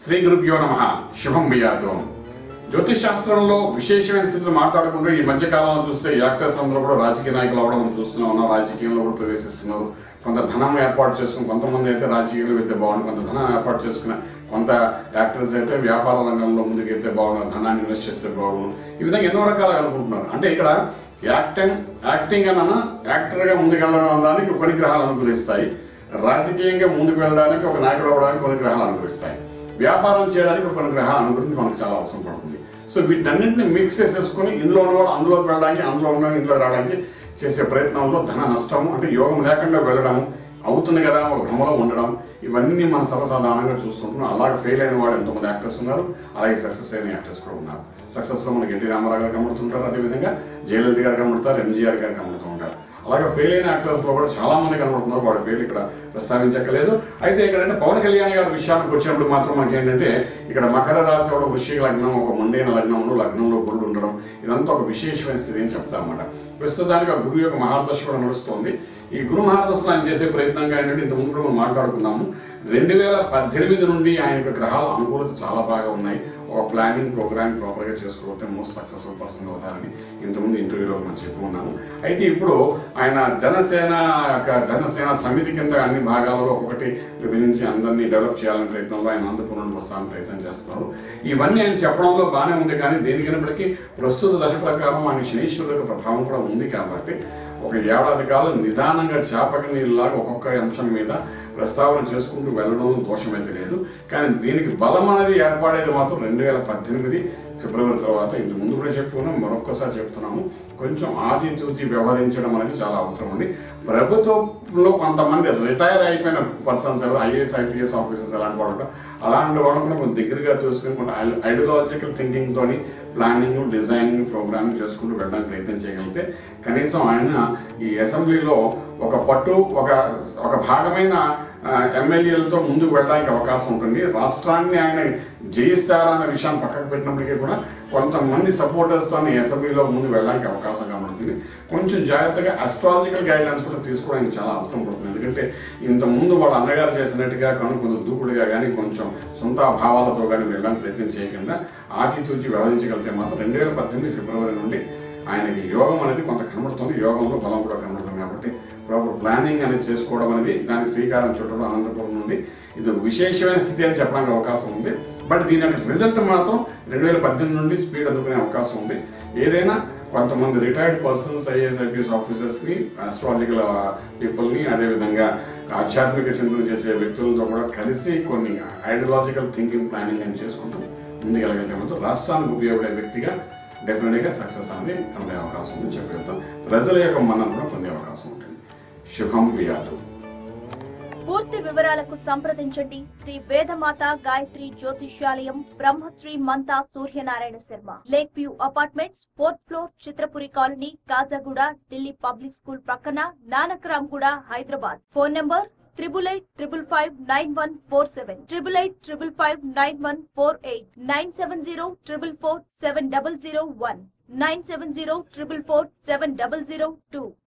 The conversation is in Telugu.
శ్రీ గురుభ్యో నమః. శుభం బియాతో. జ్యోతిష్ శాస్త్రంలో విశేషమైన స్థితిలో మాట్లాడుకుంటూ ఈ మధ్య కాలంలో చూస్తే యాక్టర్స్ అందరూ కూడా రాజకీయ నాయకులు అవడం మనం చూస్తున్నాం. రాజకీయంలో కూడా ప్రవేశిస్తున్నారు. కొంత ధనం ఏర్పాటు చేసుకుని, కొంతమంది అయితే రాజకీయాలు వెళ్తే బాగుంది, కొంత ధనం ఏర్పాటు చేసుకున్న కొంత యాక్టర్స్ అయితే వ్యాపార రంగంలో ముందుకెళ్తే బాగున్నారు, ధనాన్ని ఇన్వెస్ట్ చేస్తే బాగుండు. ఈ విధంగా ఎన్నో రకాలుగా అనుకుంటున్నారు. అంటే ఇక్కడ యాక్టింగ్ అన్న యాక్టర్గా ముందుకెళ్ళడానికి కొన్ని గ్రహాలు అనుకూలిస్తాయి, రాజకీయంగా ముందుకు వెళ్ళడానికి ఒక నాయకుడు అవ్వడానికి కొన్ని గ్రహాలు అనుకూలిస్తాయి, వ్యాపారం చేయడానికి కొన్ని గ్రహాలు అనుగురించి మనకు చాలా అవసరం పడుతుంది. సో వీటన్నింటిని మిక్స్ చేసేసుకుని ఇందులో ఉన్న వాళ్ళు అందులోకి వెళ్ళడానికి, అందులో ఉన్న ఇంట్లో రావడానికి చేసే ప్రయత్నంలో ధన నష్టము, అంటే యోగం లేకుండా వెళ్ళడం అవుతుంది కదా, ఒక భ్రమలో ఉండడం, ఇవన్నీ మనం సర్వసాధారణంగా చూస్తుంటున్నాం. అలాగే ఫెయిల్ అయిన వాళ్ళు ఎంతోమంది యాక్టర్స్ ఉన్నారు, అలాగే సక్సెస్ అయిన యాక్టర్స్ కూడా ఉన్నారు. సక్సెస్లో మనకి ఎన్టీ రామారావు గారు కనబడుతుంటారు, అదేవిధంగా జయలలిత గారు కనబడతారు, ఎంజీఆర్ గారు కనబడుతూ ఉంటారు. అలాగే ఫెయిల్ అయిన యాక్టర్స్లో కూడా చాలా మంది కనబడుతున్నారు, వాళ్ళ పేర్లు ఇక్కడ ప్రస్తావించక్కలేదు. అయితే ఇక్కడ పవన్ కళ్యాణ్ గారి విషయానికి వచ్చినప్పుడు మాత్రం మనకి ఏంటంటే, ఇక్కడ మకర రాశి ఒక వృశ్చిక లగ్నం, ఒక మొండైన లగ్నంలో గురుడు ఉండడం, ఇదంతా ఒక విశేషమైన స్థితి అని చెప్తామన్నమాట. ప్రస్తుతానికి ఆ గురువు యొక్క మహాదశ కూడా నడుస్తుంది. ఈ గురు మహాదశలో ఆయన చేసే ప్రయత్నంగా ఏంటంటే, ఇంతకుముందు కూడా మనం మాట్లాడుకున్నాము, 2018 నుండి ఆయన యొక్క గ్రహాల అనుకూలత చాలా బాగా ఉన్నాయి. ఒక ప్లానింగ్ ప్రోగ్రామ్ ప్రాపర్గా చేసుకోకపోతే మోస్ట్ సక్సెస్ఫుల్ పర్సన్ అవుతారని ఇంతకుముందు ఇంటర్వ్యూలో మనం చెప్పుకున్నాము. అయితే ఇప్పుడు ఆయన జనసేన సమితి కింద అన్ని భాగాలలో ఒక్కొక్కటి విభజించి అందరినీ డెవలప్ చేయాలనే ప్రయత్నంలో ఆయన ఆంధ్రప్రదేశ్ వస్తానని ప్రయత్నం చేస్తున్నారు. ఇవన్నీ ఆయన చెప్పడంలో బాగానే ఉంది, కానీ దేనికైనప్పటికీ ప్రస్తుత దశ ప్రకారం ఆయన శనీశ్వరుడు యొక్క ప్రభావం కూడా ఉంది కాబట్టి ఒక ఏడాది కాలం నిదానంగా చేపక నీళ్ళలాగా ఒక్కొక్క అంశం మీద ప్రస్తావన చేసుకుంటూ వెళ్ళడం దోషమైతే లేదు. కానీ దీనికి బలం అనేది ఏర్పడేది మాత్రం 2018 ఫిబ్రవరి తర్వాత. ఇంత ముందు కూడా చెప్పుకున్నాం, మరొక్కసారి చెప్తున్నాము, కొంచెం ఆచితూచి వ్యవహరించడం అనేది చాలా అవసరం ఉంది. ప్రభుత్వంలో కొంతమంది రిటైర్ అయిపోయిన పర్సన్స్ ఎవరు, ఐఏఎస్ ఐపీఎస్ ఆఫీసర్స్ అలాంటి వాళ్ళు, అలాంటి వాళ్ళు కూడా కొంచెం దగ్గరగా చూసుకుని కొంచెం ఐడియాలజికల్ థింకింగ్ తోని ప్లానింగ్, డిజైనింగ్, ప్రోగ్రామింగ్ చేసుకుంటూ వెళ్ళడానికి ప్రయత్నం చేయగలిగితే కనీసం ఆయన ఈ అసెంబ్లీలో ఒక పట్టు ఒక భాగమైన ఎమ్మెల్యేలతో ముందుకు వెళ్ళడానికి అవకాశం ఉంటుంది. రాష్ట్రాన్ని ఆయన జయిస్తారన్న విషయాన్ని పక్కకు పెట్టినప్పటికీ కూడా కొంతమంది సపోర్టర్స్తో అసెంబ్లీలో ముందుకు వెళ్ళడానికి అవకాశం కనబడుతుంది. కొంచెం జాగ్రత్తగా అస్ట్రాలజికల్ గైడ్లైన్స్ కూడా తీసుకోవడానికి చాలా అవసరం పడుతుంది. ఎందుకంటే ఇంతకుముందు వాళ్ళ అన్నగారు చేసినట్టుగా కానీ కొంచెం దూకుడుగా కానీ కొంచెం సొంత భావాలతో కానీ వెళ్ళడానికి ప్రయత్నం చేయకుండా ఆచితూచి వ్యవహరించగలిగితే మాత్రం 2018 ఫిబ్రవరి నుండి ఆయనకి యోగం అనేది కొంత కనబడుతుంది. యోగంలో బలం కూడా కనబడుతుంది కాబట్టి ప్రాపర్ ప్లానింగ్ అనేది చేసుకోవడం అనేది, దానికి శ్రీకారం చుట్టడం అనంతపురం నుండి ఇది విశేషమైన స్థితి అని చెప్పడానికి అవకాశం ఉంది. బట్ దీని యొక్క రిజల్ట్ మాత్రం 2018 నుండి స్పీడ్ అందుకునే అవకాశం ఉంది. ఏదైనా కొంతమంది రిటైర్డ్ పర్సన్స్, ఐఏఎస్ ఐపీఎస్ ఆఫీసర్స్ని, ఆస్ట్రాలజికల్ పీపుల్ని, అదేవిధంగా ఆధ్యాత్మిక చింతన చేసే వ్యక్తులతో కూడా కలిసి కొన్ని ఐడియాలజికల్ థింకింగ్, ప్లానింగ్ అని చేసుకుంటూ ముందుకెళ్ళగలిగితే మాత్రం రాష్ట్రానికి ఉపయోగపడే వ్యక్తిగా డెఫినెట్గా సక్సెస్ అనేది పొందే అవకాశం ఉంది చెప్పగలుగుతాం. ప్రజల యొక్క మన్నన కూడా పొందే అవకాశం ఉంటుంది. శుభం బియాదు. పూర్తి వివరాలకు సంప్రదించండి Shri Vedamata Gayatri Jyotishyalayam, Brahmasri Mantha Suryanarayana Sharma, lake view apartments, 4th floor, Chitrapuri colony, Kajaguda, Delhi public school ప్రక్కన, నానక్రామ్ గూడ, హైదరాబాద్. Phone number 8885559147, 8855559148, 9704447001, 9704447002.